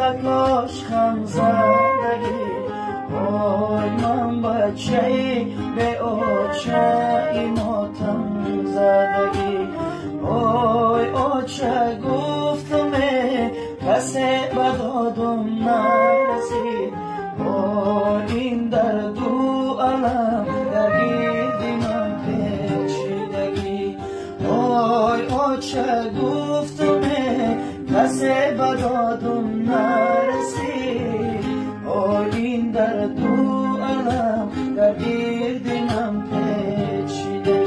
شوخکاش خم زدگی وای من بچه به آچه ماتم زدگی وای آچه گفتمه کسی به دادم نرسید وای این درد و علم در گرد من پیچیدگی وای آچه گفتمه کسی به دادم نرسید وای این درد و علم در گرد من پیچیدگی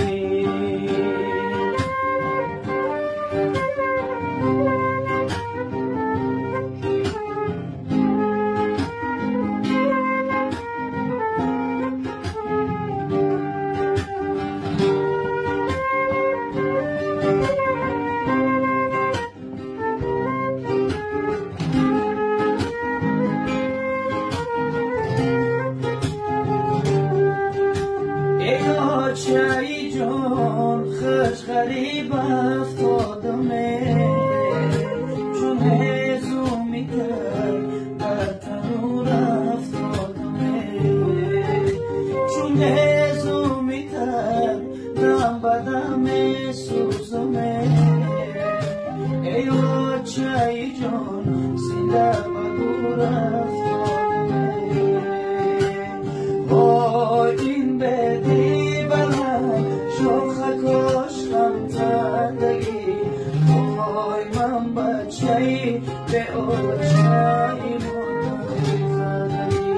چای جان خش غریب افتادمه چون هزو میتر در تنور افتادمه چون هزو میتر دم بدم سوزمه ای چای جان سینده بدور افتادمه وای این بدی شوخکاش غم زدگی وای من بچه‌ای به آچه‌ای ماتم زدگی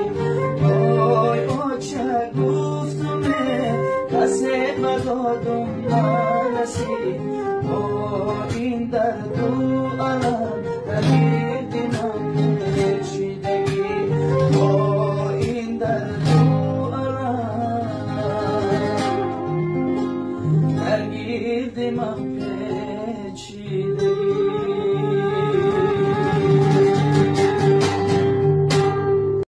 وای آچه گفتمه کسی به دادم نرسید وای این درد و علم